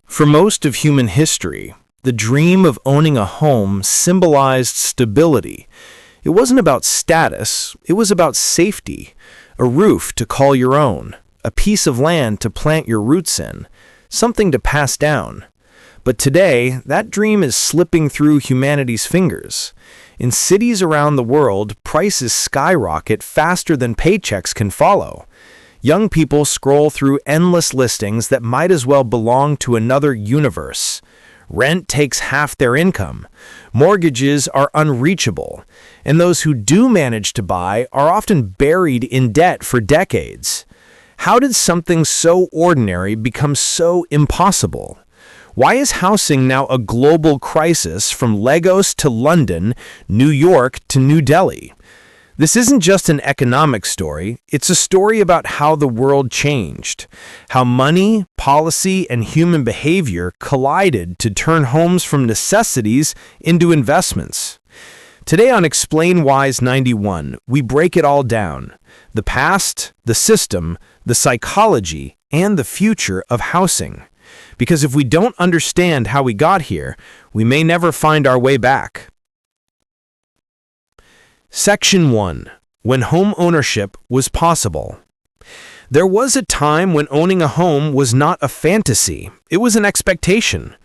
For most of human history, the dream of owning a home symbolized stability. It wasn't about status, it was about safety, a roof to call your own, a piece of land to plant your roots in, something to pass down. But today, that dream is slipping through humanity's fingers. In cities around the world, prices skyrocket faster than paychecks can follow. Young people scroll through endless listings that might as well belong to another universe. Rent takes half their income. Mortgages are unreachable. And those who do manage to buy are often buried in debt for decades. How did something so ordinary become so impossible? Why is housing now a global crisis from Lagos to London, New York to New Delhi? This isn't just an economic story, it's a story about how the world changed, how money, policy, and human behavior collided to turn homes from necessities into investments. Today on ExplainWise 91, we break it all down: the past, the system, the psychology, and the future of housing. Because if we don't understand how we got here, we may never find our way back. Section 1. When home ownership was possible. There was a time when owning a home was not a fantasy, it was an expectation.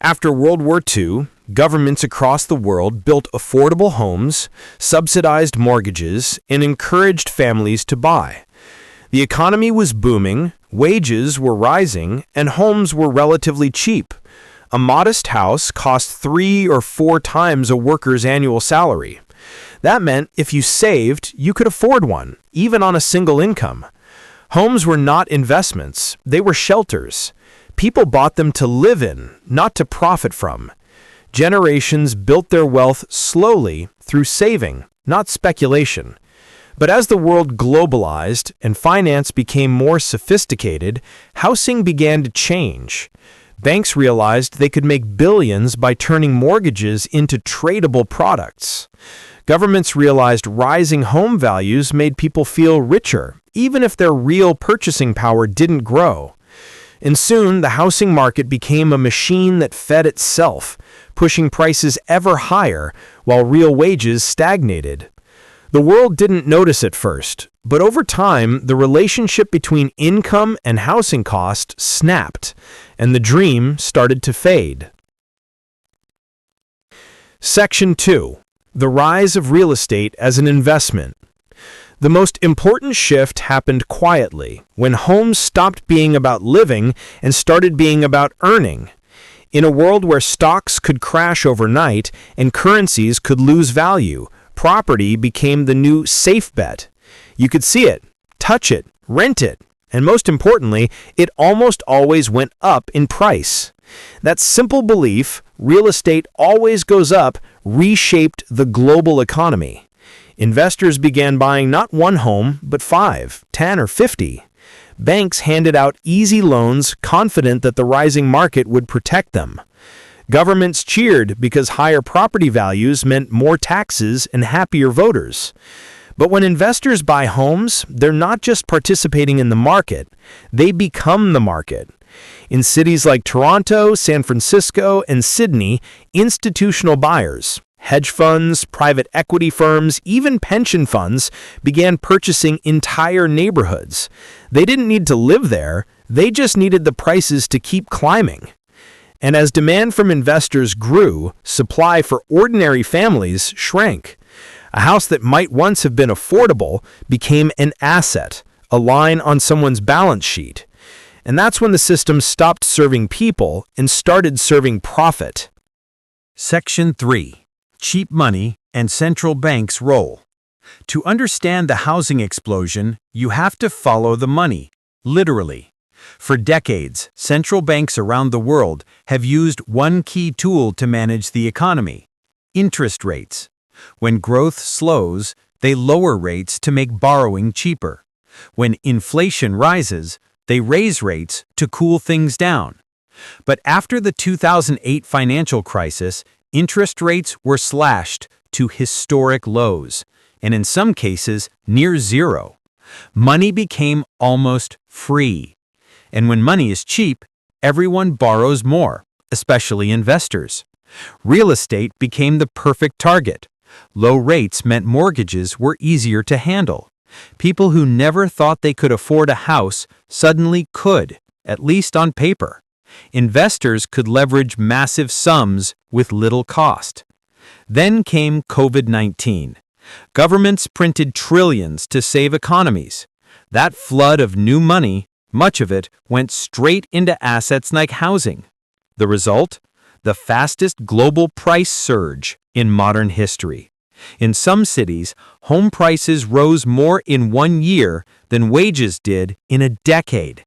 After World War II, governments across the world built affordable homes, subsidized mortgages, and encouraged families to buy. The economy was booming, wages were rising, and homes were relatively cheap. A modest house cost 3 or 4 times a worker's annual salary. That meant if you saved, you could afford one, even on a single income. Homes were not investments, they were shelters. People bought them to live in, not to profit from. Generations built their wealth slowly through saving, not speculation. But as the world globalized and finance became more sophisticated, housing began to change. Banks realized they could make billions by turning mortgages into tradable products. Governments realized rising home values made people feel richer, even if their real purchasing power didn't grow. And soon, the housing market became a machine that fed itself, pushing prices ever higher while real wages stagnated. The world didn't notice at first, but over time, the relationship between income and housing cost snapped, and the dream started to fade. Section 2. The rise of real estate as an investment. The most important shift happened quietly, when homes stopped being about living and started being about earning. In a world where stocks could crash overnight and currencies could lose value, property became the new safe bet. You could see it, touch it, rent it, and most importantly, it almost always went up in price. That simple belief, real estate always goes up, reshaped the global economy. Investors began buying not one home, but 5, 10, or 50. Banks handed out easy loans, confident that the rising market would protect them. Governments cheered because higher property values meant more taxes and happier voters. But when investors buy homes, they're not just participating in the market, they become the market. In cities like Toronto, San Francisco, and Sydney, institutional buyers, hedge funds, private equity firms, even pension funds began purchasing entire neighborhoods. They didn't need to live there, they just needed the prices to keep climbing. And as demand from investors grew, supply for ordinary families shrank. A house that might once have been affordable became an asset, a line on someone's balance sheet. And that's when the system stopped serving people and started serving profit. Section 3. Cheap money and central banks' role. To understand the housing explosion, you have to follow the money, literally. For decades, central banks around the world have used one key tool to manage the economy: interest rates. When growth slows, they lower rates to make borrowing cheaper. When inflation rises, they raise rates to cool things down. But after the 2008 financial crisis, interest rates were slashed to historic lows, and in some cases, near zero. Money became almost free. And when money is cheap, everyone borrows more, especially investors. Real estate became the perfect target. Low rates meant mortgages were easier to handle. People who never thought they could afford a house suddenly could, at least on paper. Investors could leverage massive sums with little cost. Then came COVID-19. Governments printed trillions to save economies. That flood of new money, much of it, went straight into assets like housing. The result? The fastest global price surge in modern history. In some cities, home prices rose more in 1 year than wages did in a decade.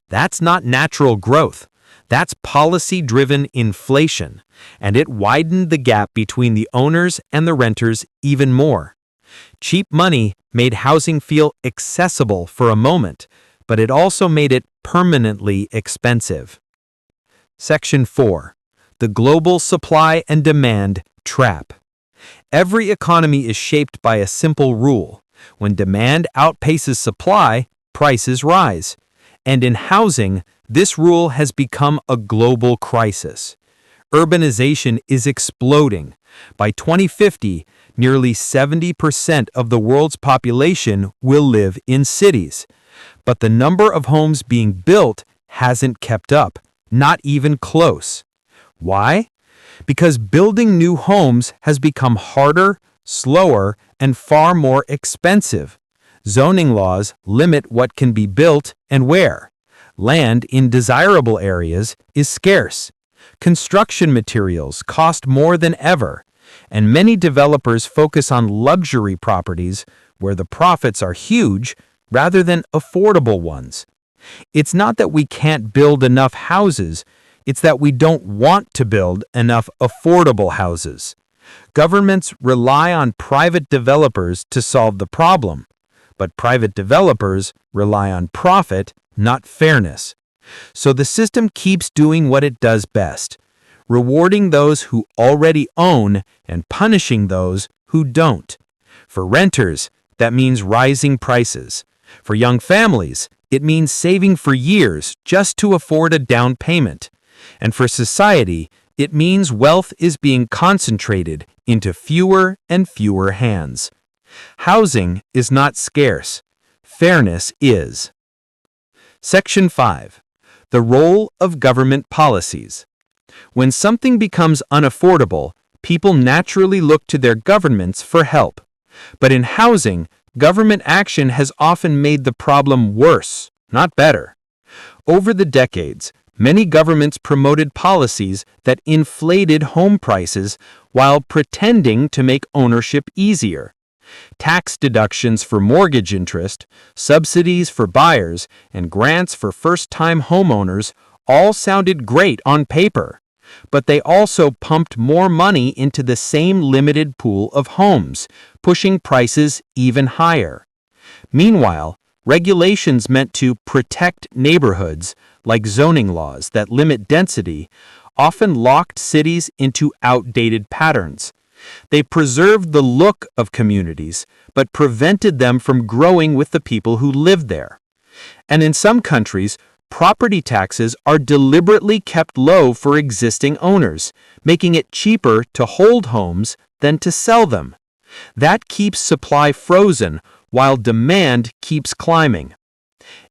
That's not natural growth. That's policy-driven inflation, and it widened the gap between the owners and the renters even more. Cheap money made housing feel accessible for a moment, but it also made it permanently expensive. Section 4. The global supply and demand trap. Every economy is shaped by a simple rule. When demand outpaces supply, prices rise. And in housing, this rule has become a global crisis. Urbanization is exploding. By 2050, nearly 70% of the world's population will live in cities. But the number of homes being built hasn't kept up, not even close. Why? Because building new homes has become harder, slower, and far more expensive. Zoning laws limit what can be built and where. Land in desirable areas is scarce. Construction materials cost more than ever, and many developers focus on luxury properties where the profits are huge rather than affordable ones. It's not that we can't build enough houses, it's that we don't want to build enough affordable houses. Governments rely on private developers to solve the problem, but private developers rely on profit, not fairness. So the system keeps doing what it does best, rewarding those who already own and punishing those who don't. For renters, that means rising prices. For young families, it means saving for years just to afford a down payment. And for society, it means wealth is being concentrated into fewer and fewer hands. Housing is not scarce. Fairness is. Section 5. The role of government policies. When something becomes unaffordable, people naturally look to their governments for help. But in housing, government action has often made the problem worse, not better. Over the decades, many governments promoted policies that inflated home prices while pretending to make ownership easier. Tax deductions for mortgage interest, subsidies for buyers, and grants for first-time homeowners all sounded great on paper, but they also pumped more money into the same limited pool of homes, pushing prices even higher. Meanwhile, regulations meant to protect neighborhoods, like zoning laws that limit density, often locked cities into outdated patterns. They preserved the look of communities, but prevented them from growing with the people who lived there. And in some countries, property taxes are deliberately kept low for existing owners, making it cheaper to hold homes than to sell them. That keeps supply frozen while demand keeps climbing.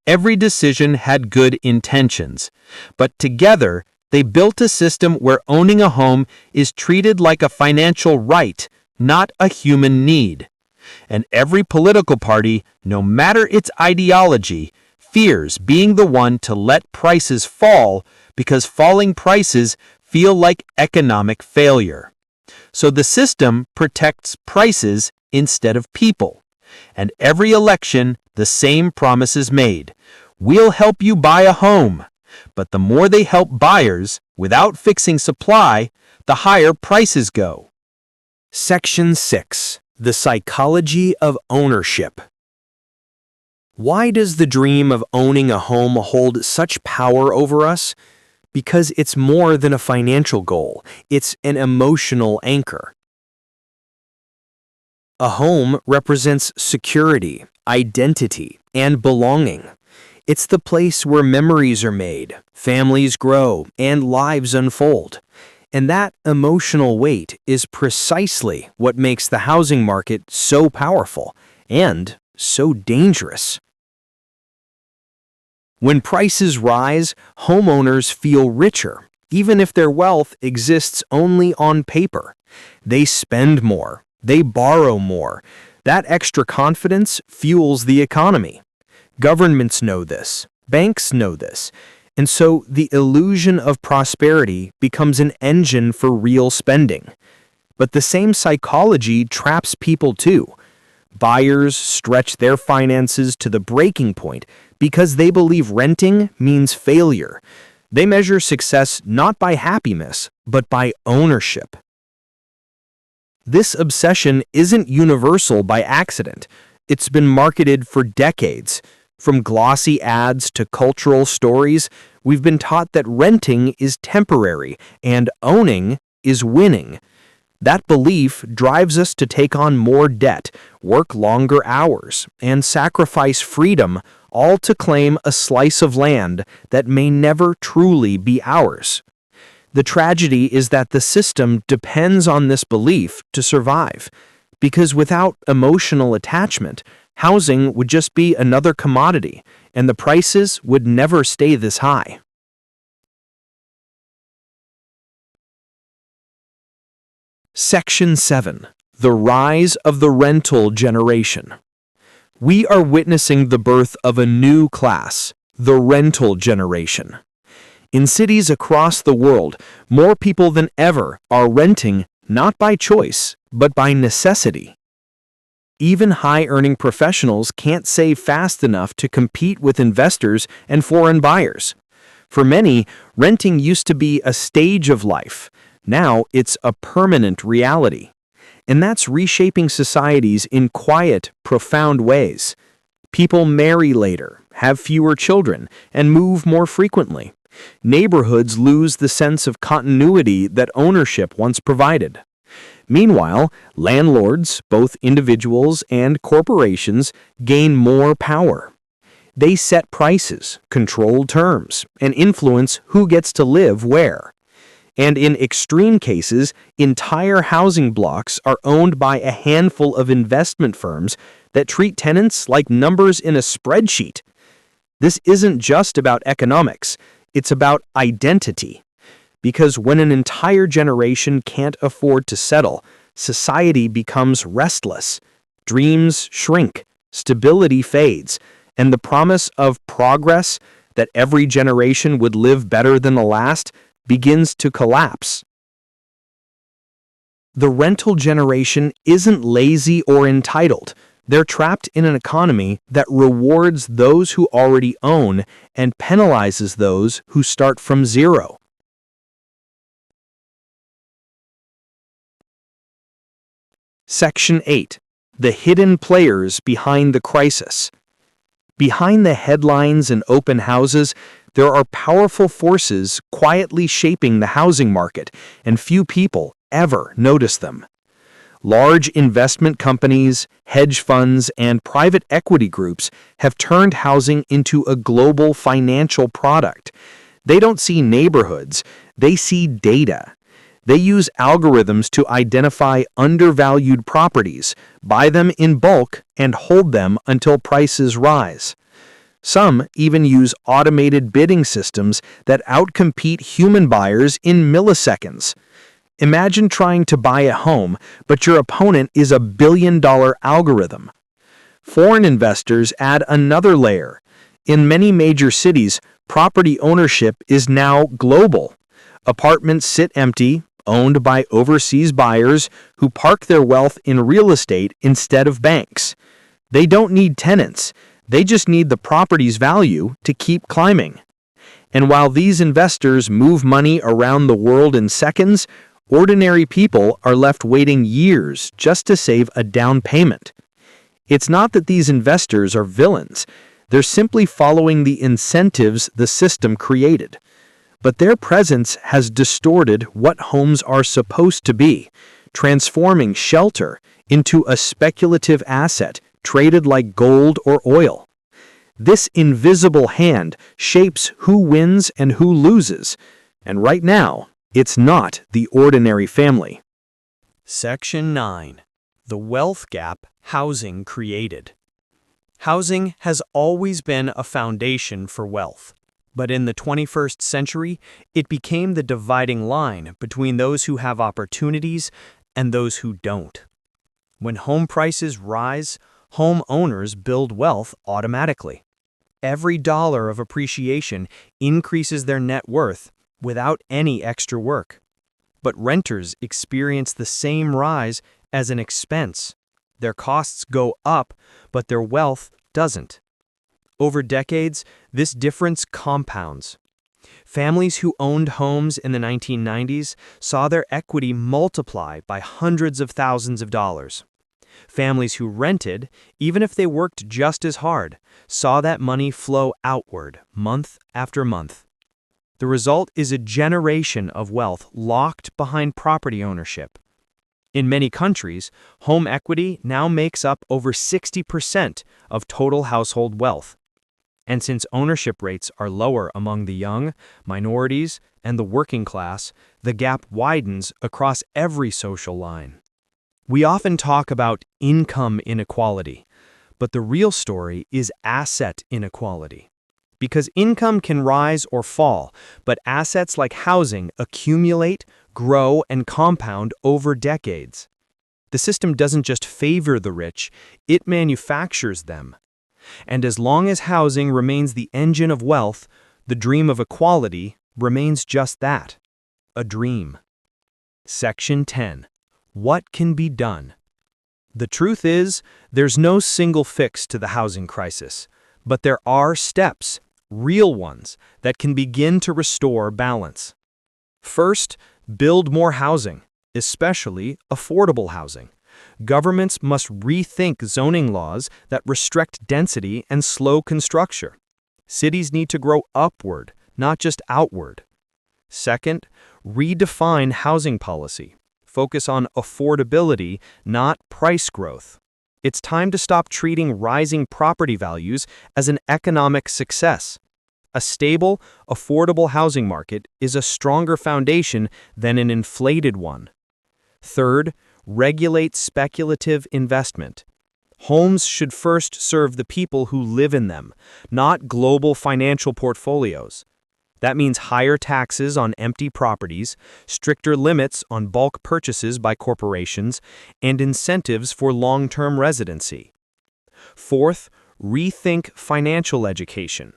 Every decision had good intentions, but together they built a system where owning a home is treated like a financial right, not a human need. And every political party, no matter its ideology, fears being the one to let prices fall because falling prices feel like economic failure. So the system protects prices instead of people. And every election, the same promise is made. We'll help you buy a home. But the more they help buyers without fixing supply, the higher prices go. Section 6. The psychology of ownership. Why does the dream of owning a home hold such power over us? Because it's more than a financial goal. It's an emotional anchor. A home represents security, identity, and belonging. It's the place where memories are made, families grow, and lives unfold. And that emotional weight is precisely what makes the housing market so powerful and so dangerous. When prices rise, homeowners feel richer, even if their wealth exists only on paper. They spend more, they borrow more. That extra confidence fuels the economy. Governments know this, banks know this, and so the illusion of prosperity becomes an engine for real spending. But the same psychology traps people too. Buyers stretch their finances to the breaking point because they believe renting means failure. They measure success not by happiness, but by ownership. This obsession isn't universal by accident. It's been marketed for decades. From glossy ads to cultural stories, we've been taught that renting is temporary and owning is winning. That belief drives us to take on more debt, work longer hours, and sacrifice freedom, all to claim a slice of land that may never truly be ours. The tragedy is that the system depends on this belief to survive, because without emotional attachment, housing would just be another commodity, and the prices would never stay this high. Section 7. The Rise of the Rental Generation. We are witnessing the birth of a new class, the rental generation. In cities across the world, more people than ever are renting not by choice, but by necessity. Even high-earning professionals can't save fast enough to compete with investors and foreign buyers. For many, renting used to be a stage of life. Now it's a permanent reality. And that's reshaping societies in quiet, profound ways. People marry later, have fewer children, and move more frequently. Neighborhoods lose the sense of continuity that ownership once provided. Meanwhile, landlords, both individuals and corporations, gain more power. They set prices, control terms, and influence who gets to live where. And in extreme cases, entire housing blocks are owned by a handful of investment firms that treat tenants like numbers in a spreadsheet. This isn't just about economics, it's about identity. Because when an entire generation can't afford to settle, society becomes restless. Dreams shrink, stability fades, and the promise of progress, that every generation would live better than the last, begins to collapse. The rental generation isn't lazy or entitled. They're trapped in an economy that rewards those who already own and penalizes those who start from zero. Section 8. The hidden players behind the crisis. Behind the headlines and open houses, there are powerful forces quietly shaping the housing market, and few people ever notice them. Large investment companies, hedge funds, and private equity groups have turned housing into a global financial product. They don't see neighborhoods, they see data. They use algorithms to identify undervalued properties, buy them in bulk, and hold them until prices rise. Some even use automated bidding systems that outcompete human buyers in milliseconds. Imagine trying to buy a home, but your opponent is a billion-dollar algorithm. Foreign investors add another layer. In many major cities, property ownership is now global. Apartments sit empty, owned by overseas buyers who park their wealth in real estate instead of banks. They don't need tenants. They just need the property's value to keep climbing. And while these investors move money around the world in seconds, ordinary people are left waiting years just to save a down payment. It's not that these investors are villains. They're simply following the incentives the system created. But their presence has distorted what homes are supposed to be, transforming shelter into a speculative asset traded like gold or oil. This invisible hand shapes who wins and who loses. And right now, it's not the ordinary family. Section 9. The Wealth Gap Housing Created. Housing has always been a foundation for wealth, but in the 21st century, it became the dividing line between those who have opportunities and those who don't. When home prices rise, homeowners build wealth automatically. Every dollar of appreciation increases their net worth without any extra work. But renters experience the same rise as an expense. Their costs go up, but their wealth doesn't. Over decades, this difference compounds. Families who owned homes in the 1990s saw their equity multiply by hundreds of thousands of dollars. Families who rented, even if they worked just as hard, saw that money flow outward month after month. The result is a generation of wealth locked behind property ownership. In many countries, home equity now makes up over 60% of total household wealth. And since ownership rates are lower among the young, minorities, and the working class, the gap widens across every social line. We often talk about income inequality, but the real story is asset inequality. Because income can rise or fall, but assets like housing accumulate, grow, and compound over decades. The system doesn't just favor the rich, it manufactures them. And as long as housing remains the engine of wealth, the dream of equality remains just that, a dream. Section 10. What can be done? The truth is, there's no single fix to the housing crisis, but there are steps, real ones, that can begin to restore balance. First, build more housing, especially affordable housing. Governments must rethink zoning laws that restrict density and slow construction. Cities need to grow upward, not just outward. Second, redefine housing policy. Focus on affordability, not price growth. It's time to stop treating rising property values as an economic success. A stable, affordable housing market is a stronger foundation than an inflated one. Third, regulate speculative investment. Homes should first serve the people who live in them, not global financial portfolios. That means higher taxes on empty properties, stricter limits on bulk purchases by corporations, and incentives for long-term residency. Fourth, rethink financial education.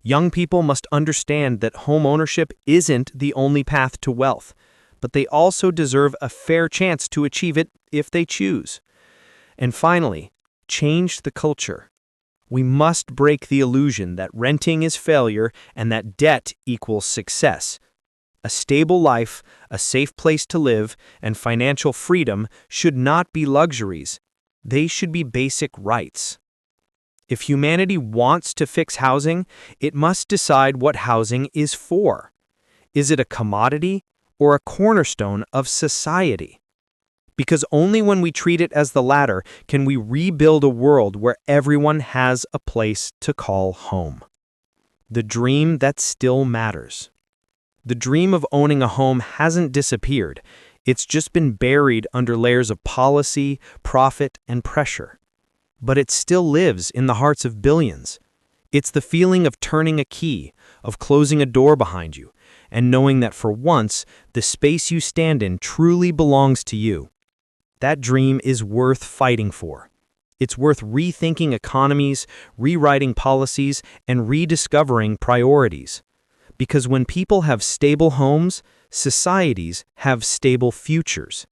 Young people must understand that homeownership isn't the only path to wealth, but they also deserve a fair chance to achieve it if they choose. And finally, change the culture. We must break the illusion that renting is failure and that debt equals success. A stable life, a safe place to live, and financial freedom should not be luxuries. They should be basic rights. If humanity wants to fix housing, it must decide what housing is for. Is it a commodity or a cornerstone of society? Because only when we treat it as the latter can we rebuild a world where everyone has a place to call home. The dream that still matters. The dream of owning a home hasn't disappeared. It's just been buried under layers of policy, profit, and pressure. But it still lives in the hearts of billions. It's the feeling of turning a key, of closing a door behind you, and knowing that for once, the space you stand in truly belongs to you. That dream is worth fighting for. It's worth rethinking economies, rewriting policies, and rediscovering priorities. Because when people have stable homes, societies have stable futures.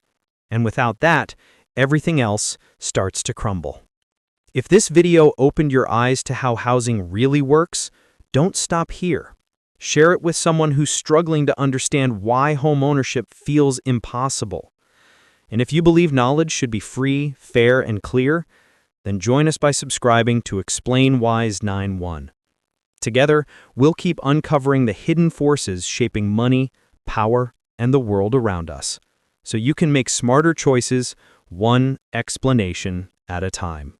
And without that, everything else starts to crumble. If this video opened your eyes to how housing really works, don't stop here. Share it with someone who's struggling to understand why homeownership feels impossible. And if you believe knowledge should be free, fair, and clear, then join us by subscribing to ExplainWise 9.1. Together, we'll keep uncovering the hidden forces shaping money, power, and the world around us, so you can make smarter choices, one explanation at a time.